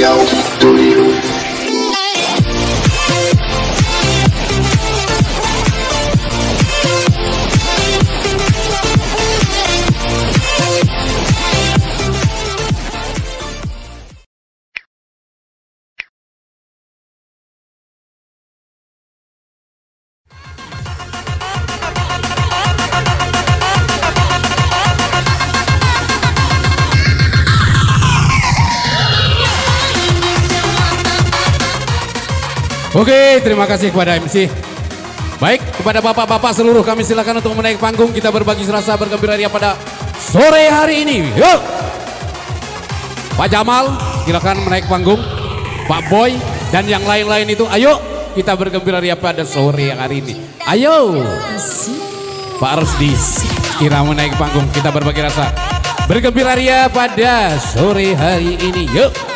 Riau Studio. Oke, terima kasih kepada MC. Baik, kepada bapak-bapak seluruh kami silakan untuk menaik panggung. Kita berbagi rasa bergembira ria pada sore hari ini. Yuk! Pak Jamal, silakan menaik panggung. Pak Boy dan yang lain-lain itu, ayo kita bergembira ria pada sore hari ini. Ayo! Pak Rusdi, kira menaik panggung. Kita berbagi rasa bergembira ria pada sore hari ini. Yuk!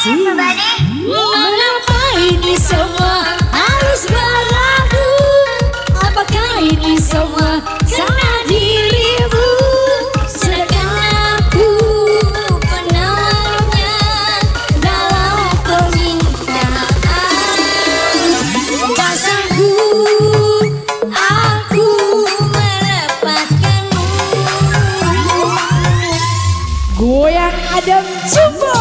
Mengapa ini semua harus berlaku? Apakah ini semua karena dirimu? Sedangkan aku penawarnya dalam permintaan. Tak sanggup aku melepaskanmu. Goyang Adam Jumbo.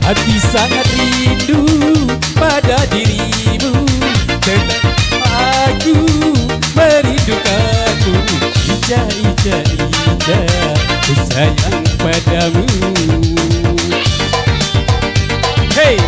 Hati sangat rindu pada dirimu, tetap aku merindukanmu. Ica, Ica, Ica, ku sayang padamu. Hey!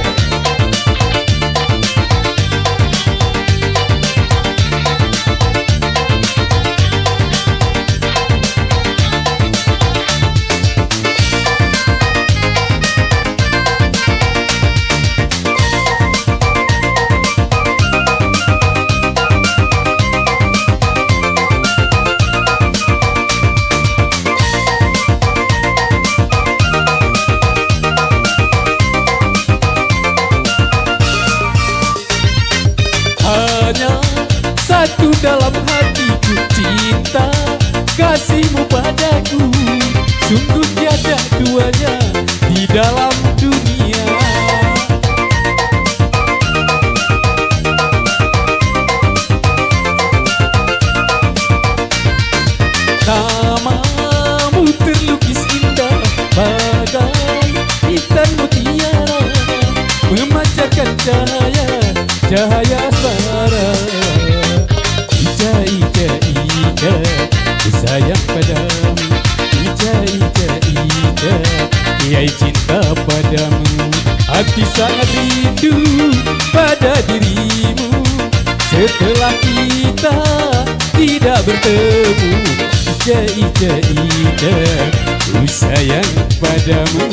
Satu dalam hatiku cinta kasihmu padaku, sungguh tiada duanya di dalam dunia. Namamu terlukis indah bagai intan mutiara, memancarkan cahaya, cahaya asmara. Ica, Ica, Ica, ku sayang padamu. Ica, Ica, Ica, kiai cinta padamu. Hati sangat rindu pada dirimu, setelah kita tidak bertemu. Ica, Ica, Ica, ku sayang padamu.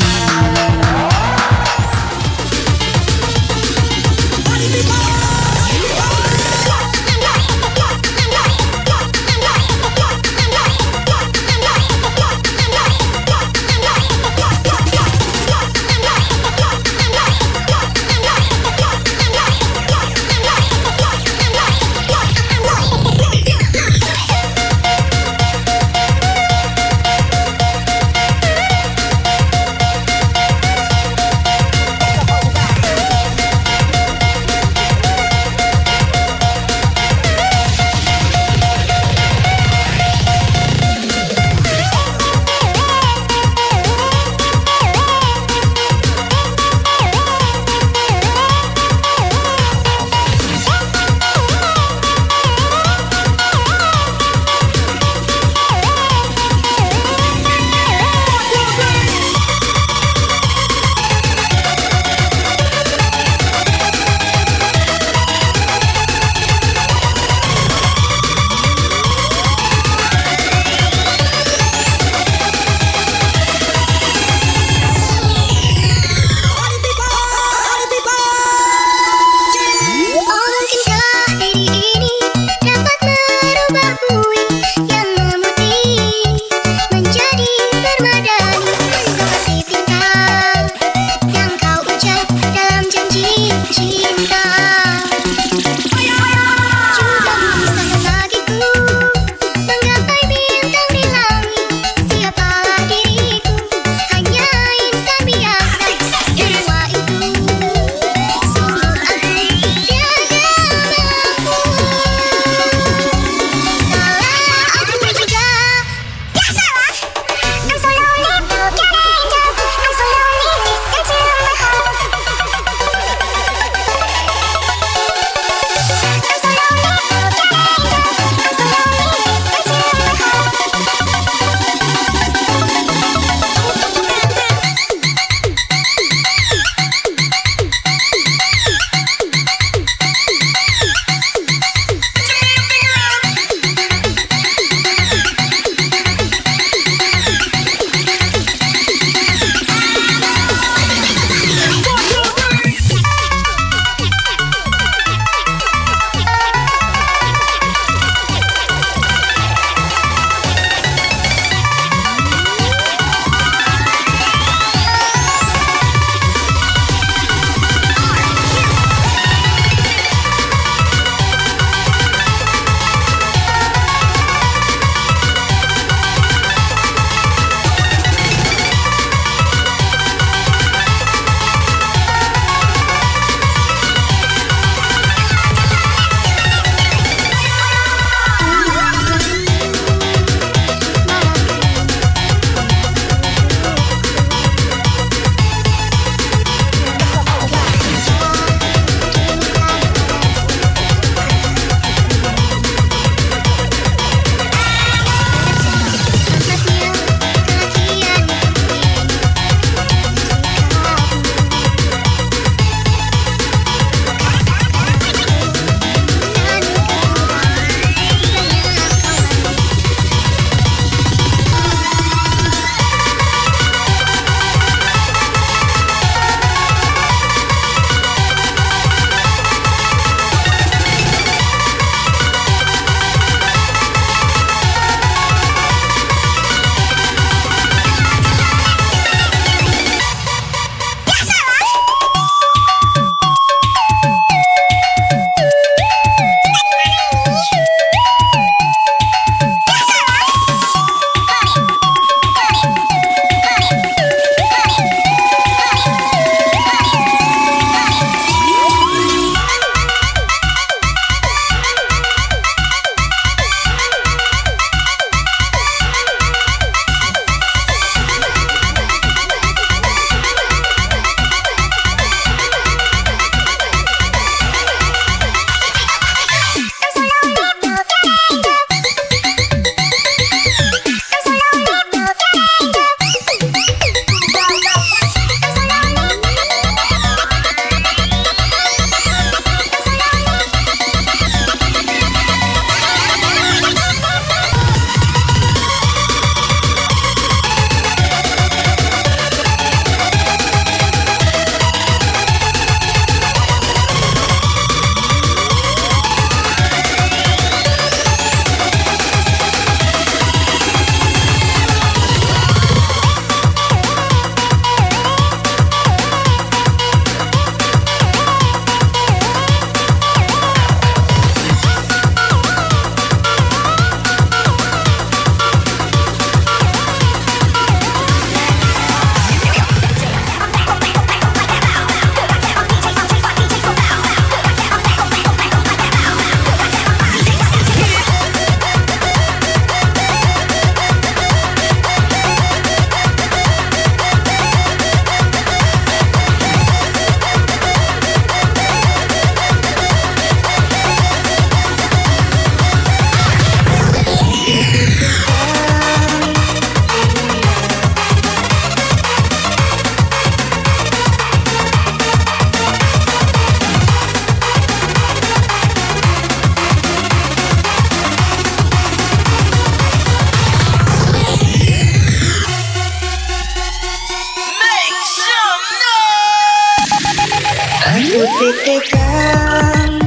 pikirkan,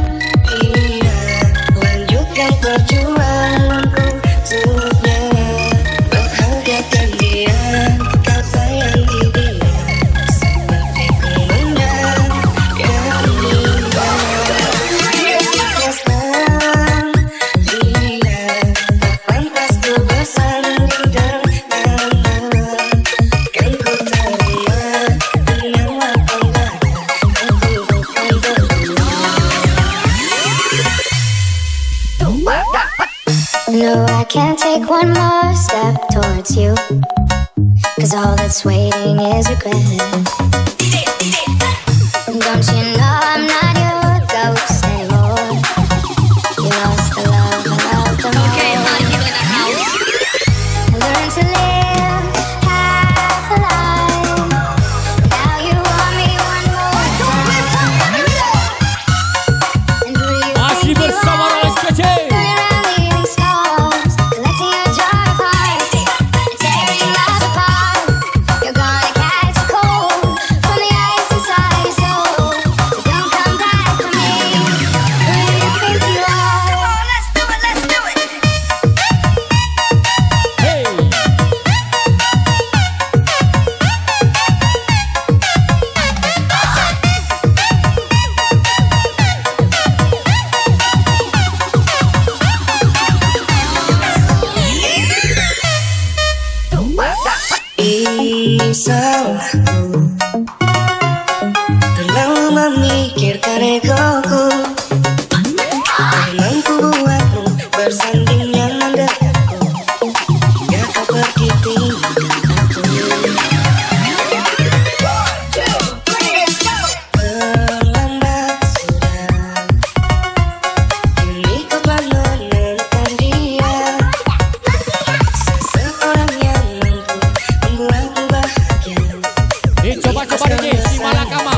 iya, lanjutkan perjuanganku untuknya, bahagiakan dia, kau sayangi dia, seperti komandan yang indah. Ikhlaskan, iya, tak pantas ku bersanding denganmu, kan ku terima dengan lapang dada, aku bukan berdua. No, I can't take one more step towards you, 'cause all that's waiting is regret. Don't you know I'm not your ghost anymore? You lost the love I loved the most. Okay, honey, you in the house. I learned to live half a life. Now you want me one more time. And who you Masih think you bersama are? Rolex Kece. Running around leaving scars, collecting your jar of hearts, and tearing love apart. You're gonna catch a cold from the ice inside your soul. So don't come back for me. Who do you think you are? Let's do it, let's do it. Hey. Ini salahku, terlalu memikirkan egoku. Memang ku buatmu bersanding nyaman denganku, hingga kau pergi tinggalkan aku. Terlambat sudah, kini kau telah menemukan dia, seseorang yang mampu membuatmu bahagia. Coba-coba DJ si Malakama.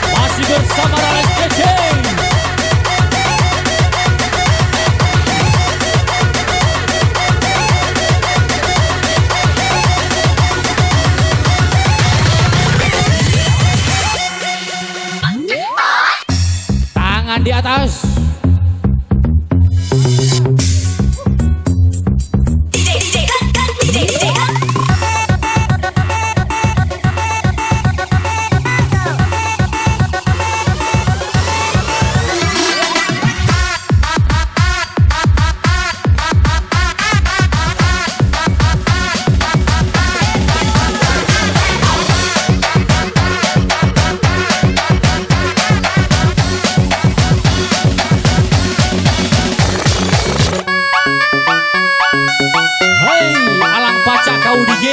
Masih bersama Rolex Kece. Tangan di atas. Hey, alang paca kau DJ.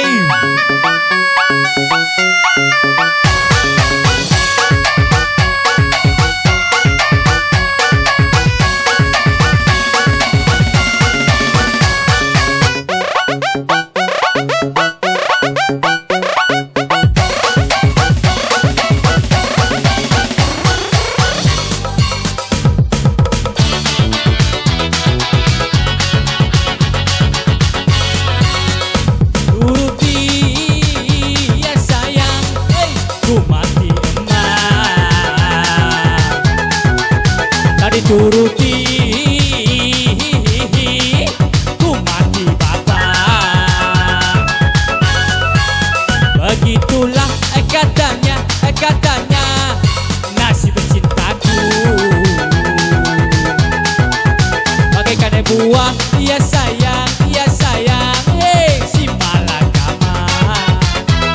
Turuti ya sayang, hey, ku mati emas. Tadi turuti, ku mati bapak. Begitulah katanya, nasib cintaku. Bagaikan buah, ya sayang, hey, si Malakama.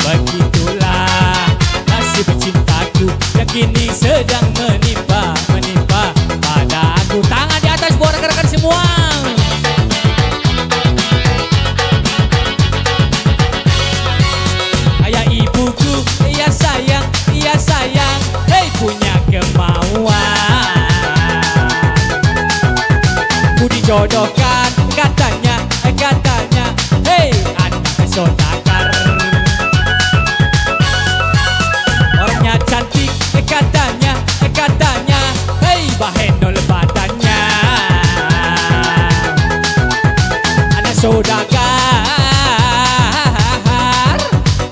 Begitulah nasib cintaku yang kini sedang menimpa pada aku. Tangan di atas buat rekan-rekan semua. jodohkan katanya, hei anak saudagar. Orangnya cantik katanya, hei bahenol badannya. Anak saudagar,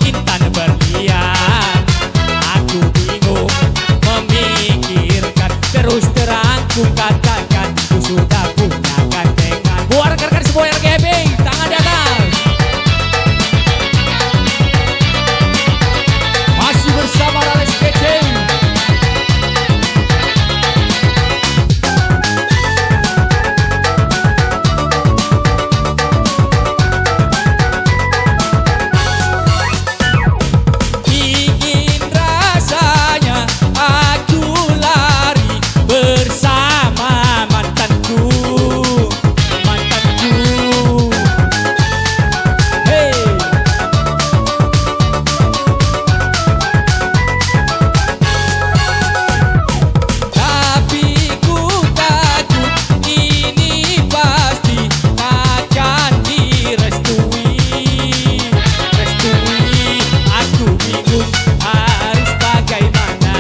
intan berlian. Aku bingung memikirkan, terus terang ku katakan ku sudah punya gandengan. Buat rekan-rekan semua yang gebing, tangan di atas. Masih bersama Rales Kece. Ingin rasanya aku lari bersama mantanku. Hey. Tapi ku takut ini pasti akan direstui. Aku bingung harus bagaimana.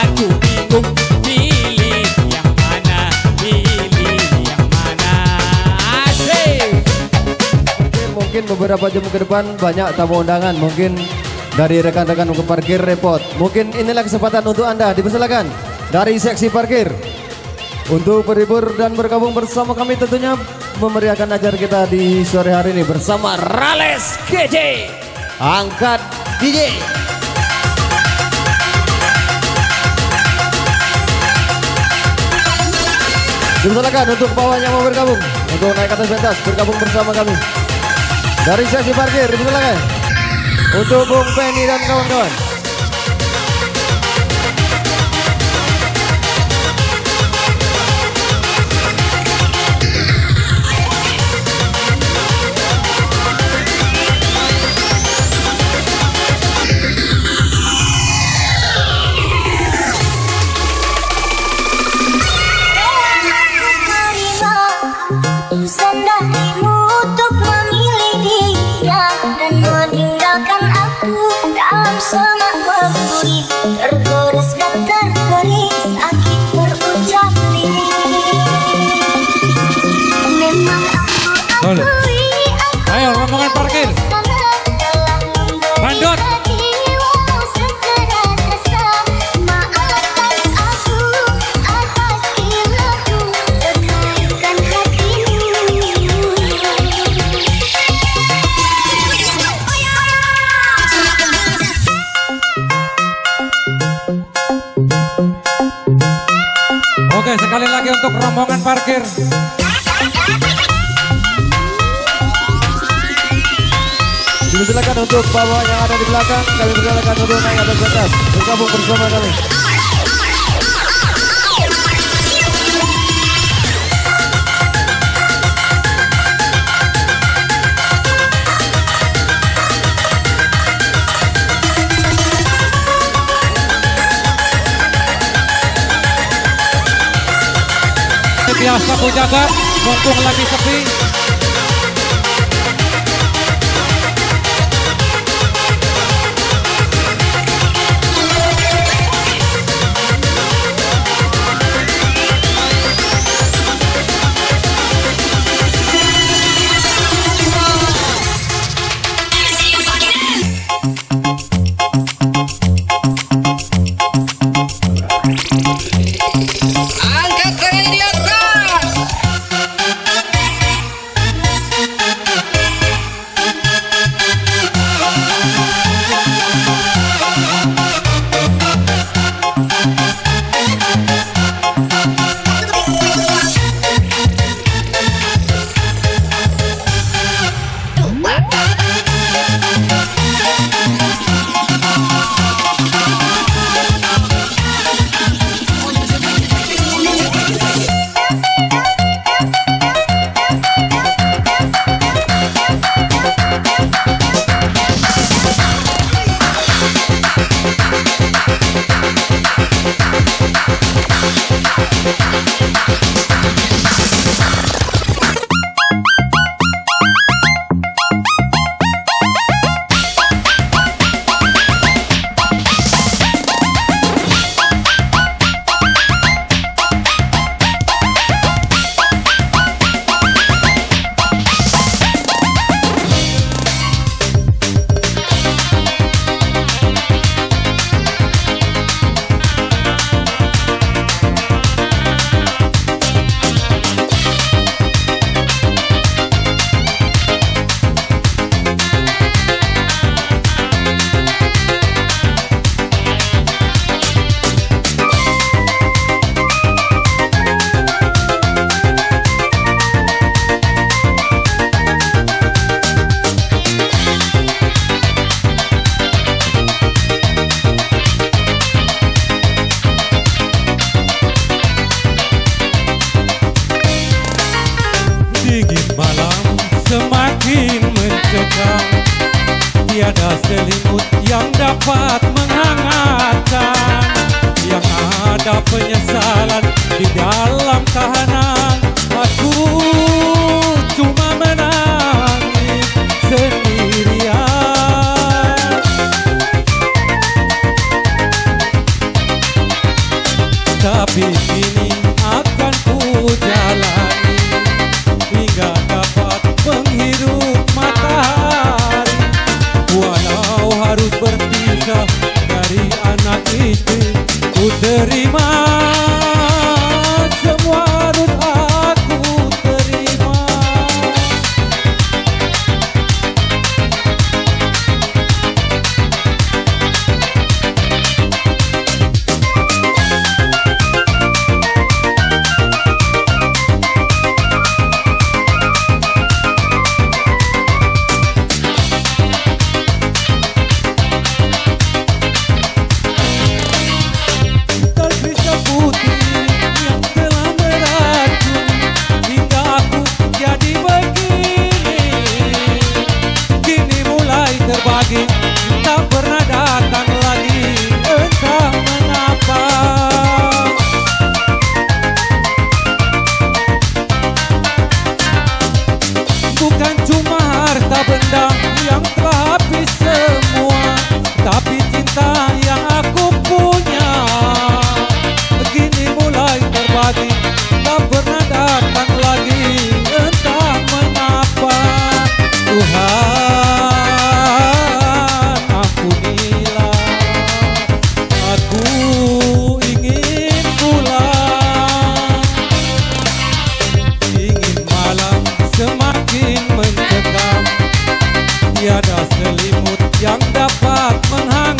Aku bingung pilih yang mana. Asik. Mungkin beberapa jam ke depan banyak tamu undangan. Mungkin dari rekan-rekan parkir repot. Mungkin inilah kesempatan untuk Anda. Dipersilakan dari seksi parkir untuk berhibur dan bergabung bersama kami, tentunya memeriahkan acara kita di sore hari ini bersama Rales KJ. Angkat DJ. Dipersilakan untuk bawah yang mau bergabung, untuk naik ke atas pentas bergabung bersama kami. Dari seksi parkir dipersilakan untuk Bung Penny dan kawan-kawan. Urusan darimu untuk memilih dia dan meninggalkan aku dalam semak berduri, tergores dan tergores sakit berucap diri. Memang aku akui Ayo rombongan parkir. Bandot. Oke, sekali lagi untuk rombongan parkir. Silakan untuk bawah yang ada di belakang, kami persilakan untuk naik atas pentas bergabung bersama kami. Biasa ku jaga, mumpung lagi sepi. Angkat tangan di atas. Tiada selimut yang dapat menghangatkan, yang ada penyesalan di dalam tahanan. Aku cuma menangis sendirian. Tapi kini akan ku jalani hingga dapat menghirup matahari. Walau harus berpisah dari anak istri, ku terima. Semua harus aku terima. Terbisa putih yang telah meracun hingga aku jadi begini. Kini mulai terbagi, tak pernah datang lagi, entah mengapa. Bukan cuma harta benda yang telah habis semua, tapi cinta yang aku punya kini mulai terbagi, tak pernah datang lagi, entah mengapa. Tuhan ampunilah, aku ingin pulang. Ingin malam semakin mencekam, tiada selimut yang dapat menghangatkan.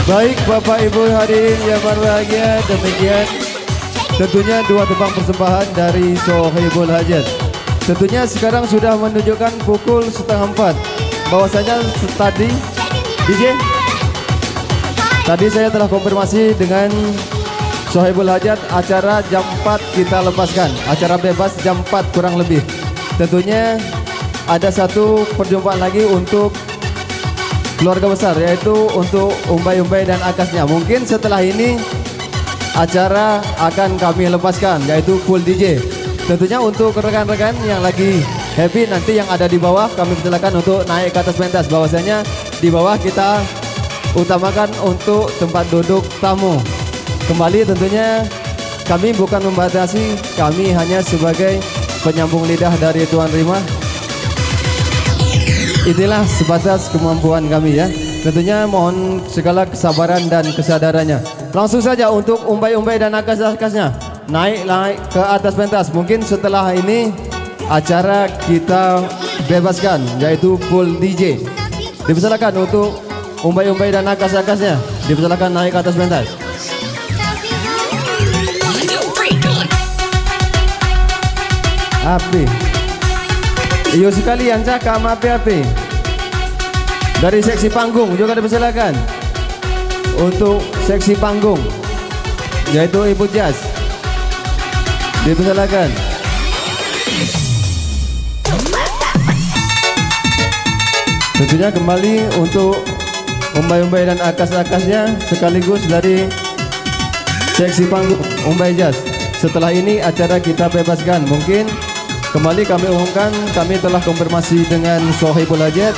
Baik Bapak Ibu hadirin yang berbahagia, demikian tentunya dua tebang persembahan dari Sohibul Hajat. Tentunya sekarang sudah menunjukkan pukul 3:30. Bahwasanya tadi DJ, tadi saya telah konfirmasi dengan Sohibul Hajat, acara jam 4 kita lepaskan. Acara bebas jam 4 kurang lebih. Tentunya ada satu perjumpaan lagi untuk keluarga besar, yaitu untuk Umbai-Umbai dan Akasnya. Mungkin setelah ini acara akan kami lepaskan, yaitu full DJ. Tentunya untuk rekan-rekan yang lagi happy nanti yang ada di bawah, kami persilakan untuk naik ke atas pentas. Bahwasanya di bawah kita utamakan untuk tempat duduk tamu. Kembali tentunya kami bukan membatasi, kami hanya sebagai penyambung lidah dari Tuan Rima. Itulah sebatas kemampuan kami ya. Tentunya mohon segala kesabaran dan kesadarannya. Langsung saja untuk Umbai-Umbai dan Akas-Akasnya naik ke atas pentas. Mungkin setelah ini acara kita bebaskan, yaitu full DJ. Dipersilakan untuk Umbai-Umbai dan Akas-Akasnya, dipersilakan naik ke atas pentas. Api iyo sekalian cakap api-api dari seksi panggung juga dipersilakan untuk seksi panggung, yaitu Ibu Jas, dipersilakan. Tentunya kembali untuk Umbai-Umbai dan Akas-Akasnya sekaligus dari seksi panggung Umbai Jas. Setelah ini acara kita bebaskan. Mungkin kembali kami umumkan, kami telah konfirmasi dengan Sohibul Hajat,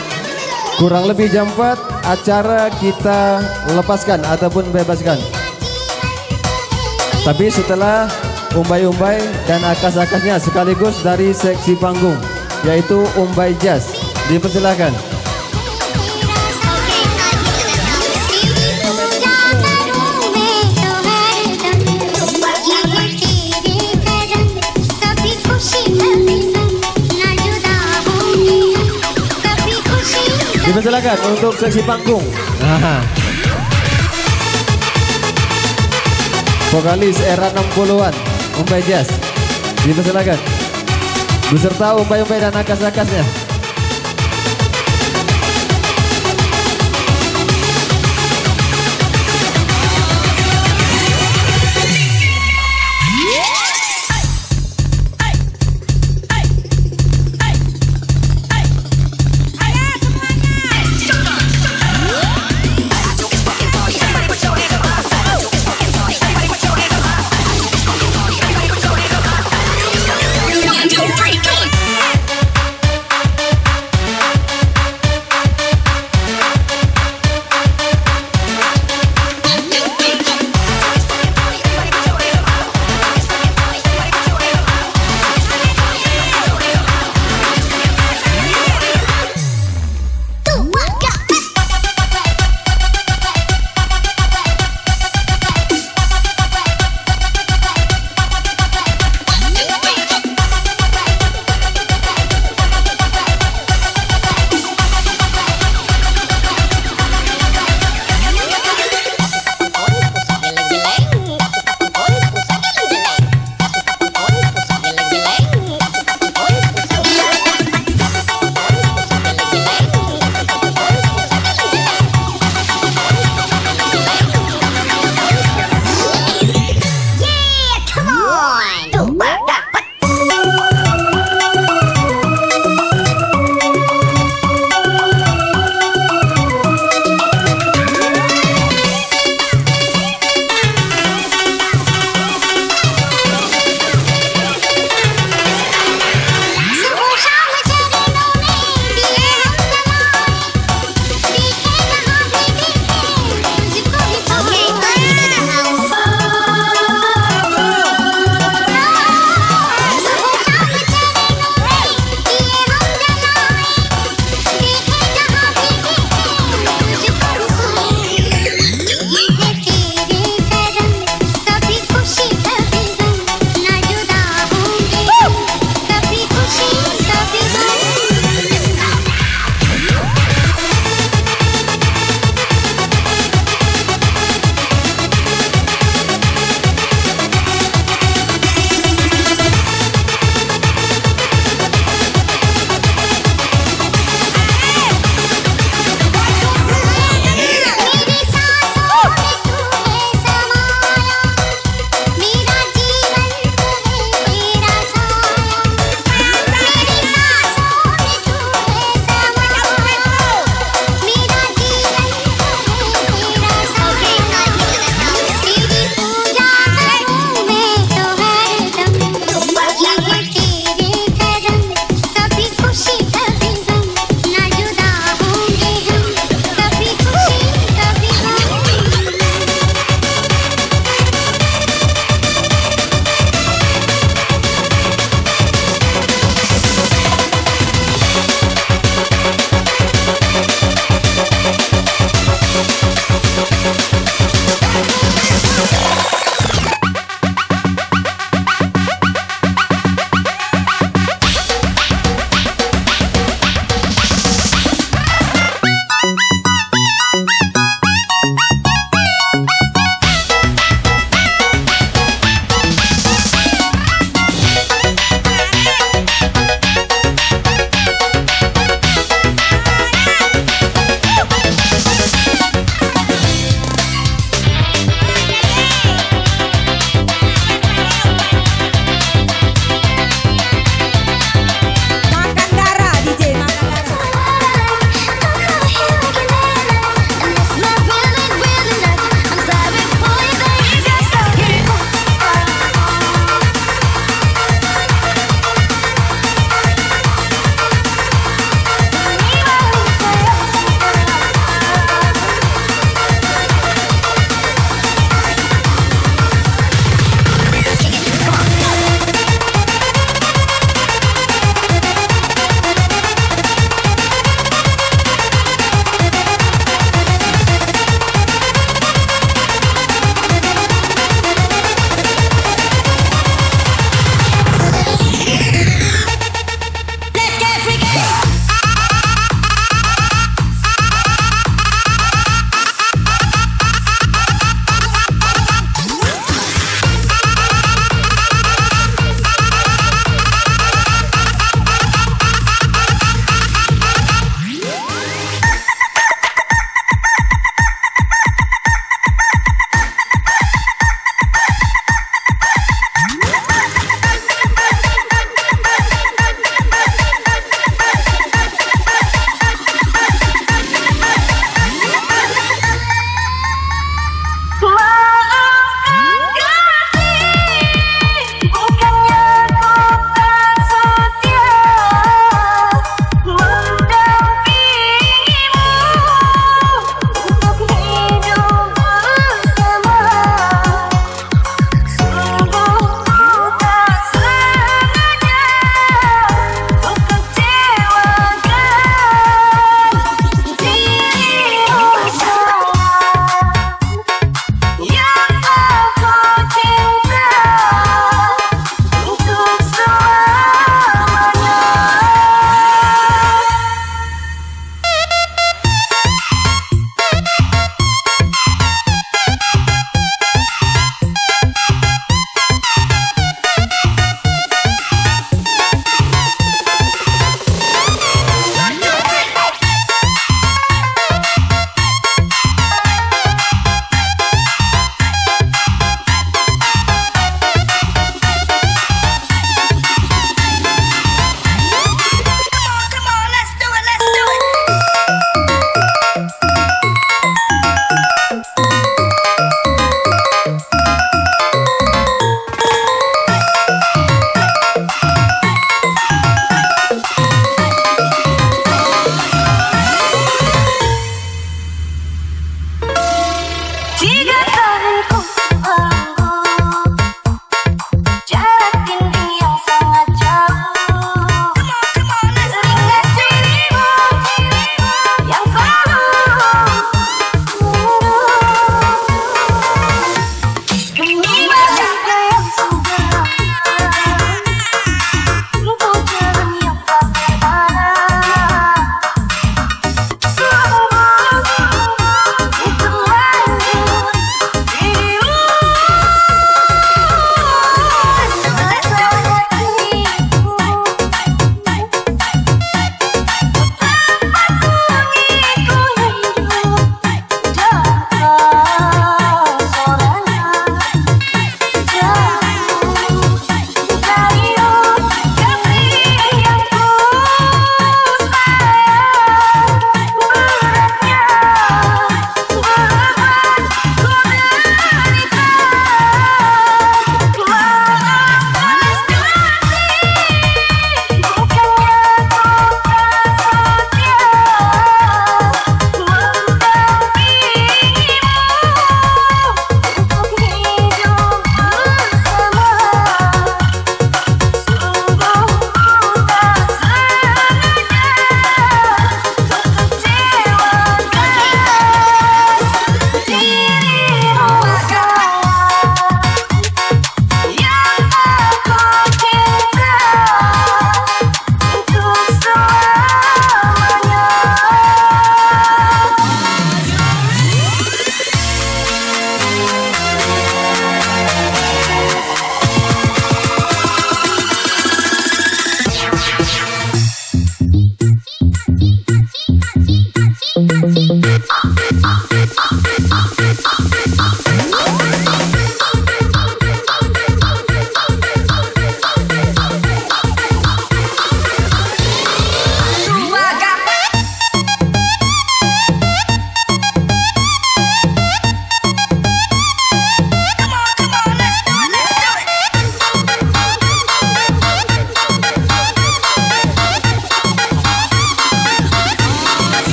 kurang lebih jam 4 acara kita lepaskan ataupun bebaskan. Tapi setelah Umbai-Umbai dan Akas-Akasnya sekaligus dari seksi panggung, yaitu Umbai Jas, dipersilakan. Dipersilakan untuk seksi panggung. Vokalis era 60-an Umbai Jas, dipersilakan beserta Umbai-Umbai dan Akas-Akasnya.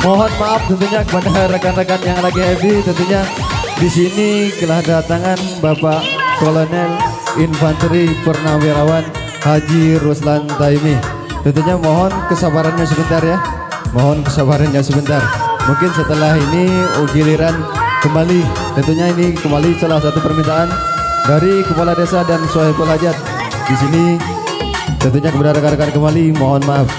Mohon maaf tentunya kepada rekan-rekan yang lagi happy. Tentunya di sini kedatangan Bapak Kolonel Infanteri Purnawirawan Haji Ruslan Taimi. Tentunya mohon kesabarannya sebentar ya. Mohon kesabarannya sebentar. Mungkin setelah ini giliran kembali. Tentunya ini kembali salah satu permintaan dari Kepala Desa dan Sohibul Hajat. Di sini tentunya kepada rekan-rekan kembali mohon maaf.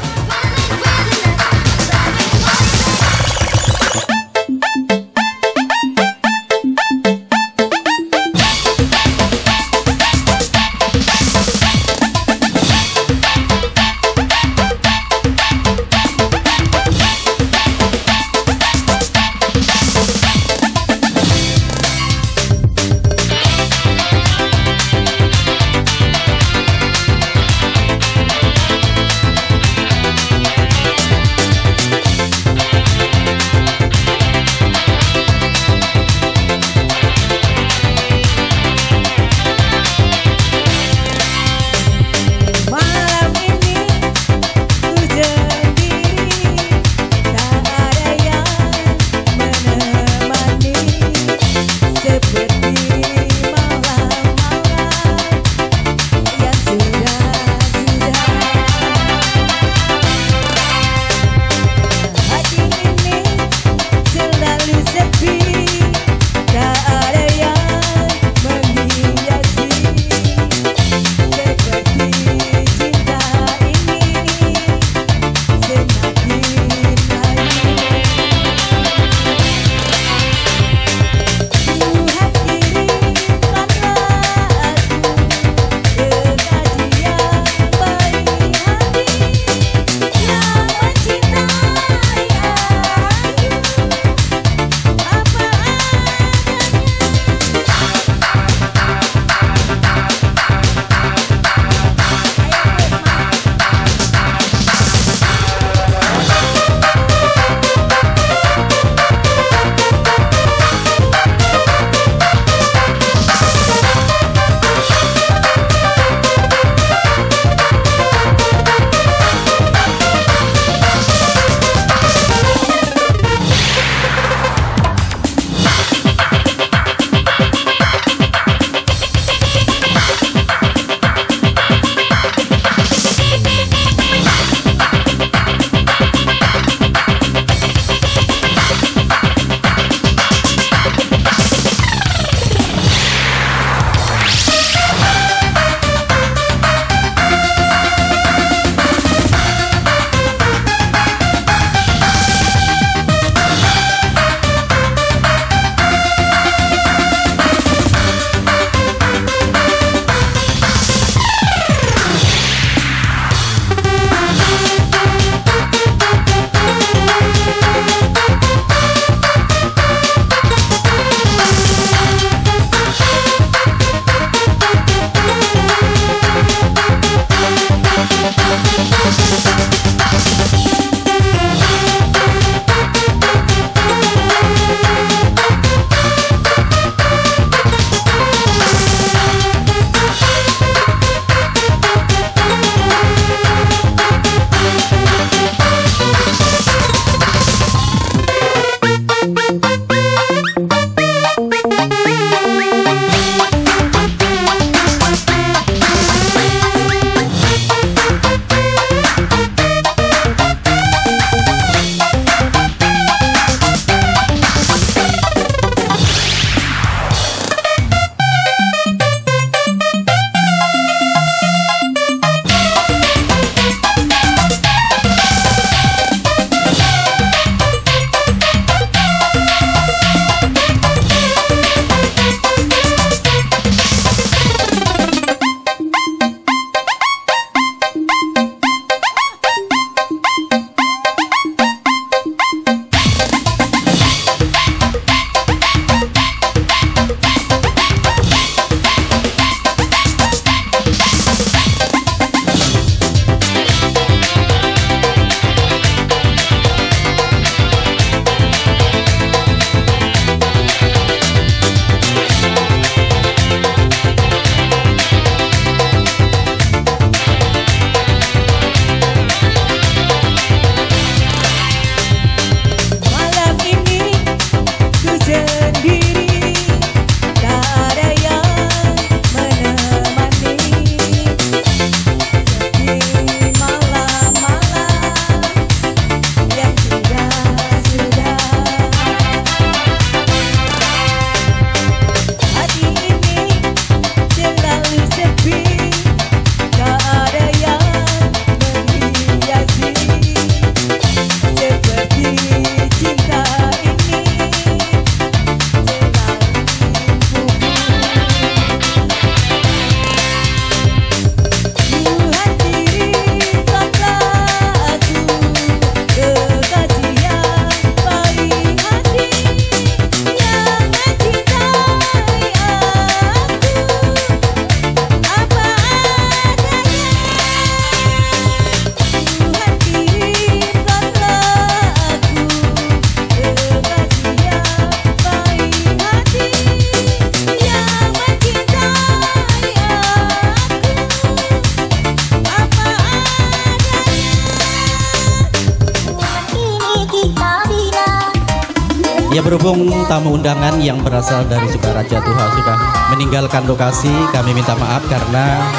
Ya, berhubung tamu undangan yang berasal dari Sukaraja Tuha sudah meninggalkan lokasi, kami minta maaf karena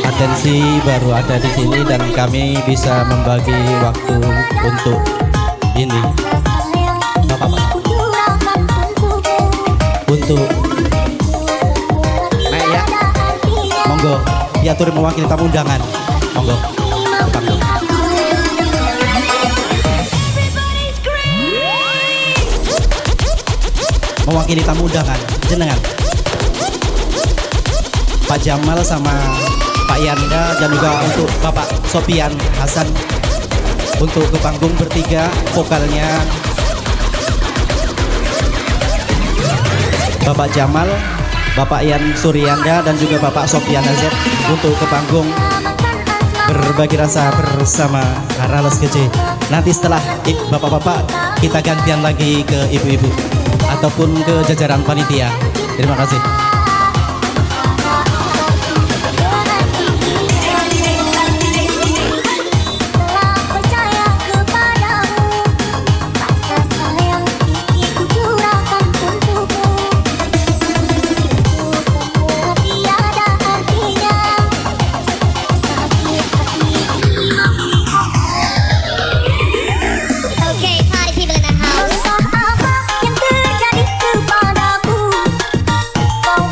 atensi baru ada di sini dan kami bisa membagi waktu untuk ini. Bapak-bapak, untuk naik ya, monggo diatur mewakili tamu undangan, monggo. Mewakili tamu undangan, jenengan Pak Jamal sama Pak Yanda dan juga untuk Bapak Sopian Hasan untuk ke panggung bertiga, vokalnya Bapak Jamal, Bapak Yan Suryanda dan juga Bapak Sopian Azet untuk ke panggung berbagi rasa bersama Rales Kece. Nanti setelah bapak-bapak kita gantian lagi ke ibu-ibu ataupun ke jajaran panitia. Terima kasih. Apa yang terjadi kepadaku? Kau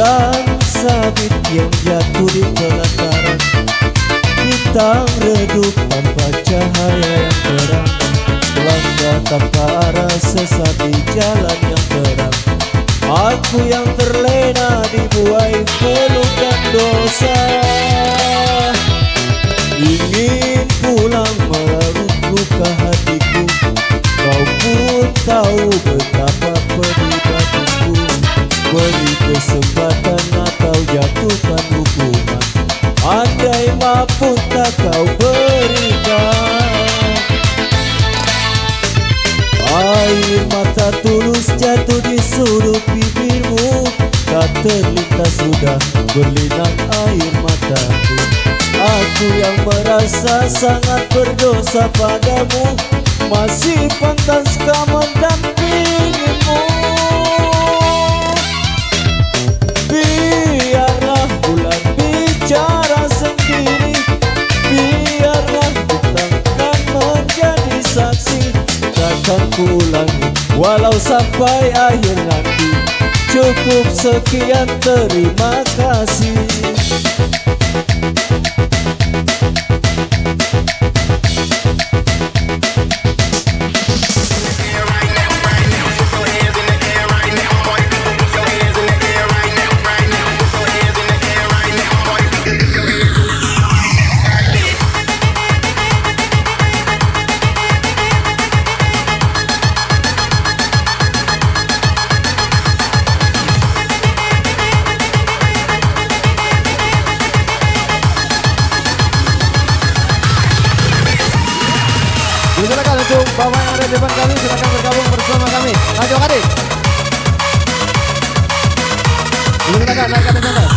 bulan sabit yang jatuh di pelataran, bintang redup tanpa cahaya yang terang, melangkah tanpa arah sesat di jalan yang terang. Aku yang terlena dibuai pelukan dosa, ingin pulang melarut luka hatiku. Kau pun tahu betapa pedih bagiku, beri kesempatan atau jatuhkan hukuman. Andai maupun tak kau berikan. Air mata tulus jatuh di sudut bibirmu, tak terlintas sudah berlinang air mataku. Aku yang merasa sangat berdosa padamu, masih pantaskah mendampingimu? Biarlah bulan bicara sendiri, biarlah bintang kan menjadi saksi. Takkan kuulangi walau sampai akhir nanti. Cukup sekian, terima kasih. Silakan untuk bapak yang ada di depan kami, silakan bergabung bersama kami. Ayo adik. Silakan naikkan di sana.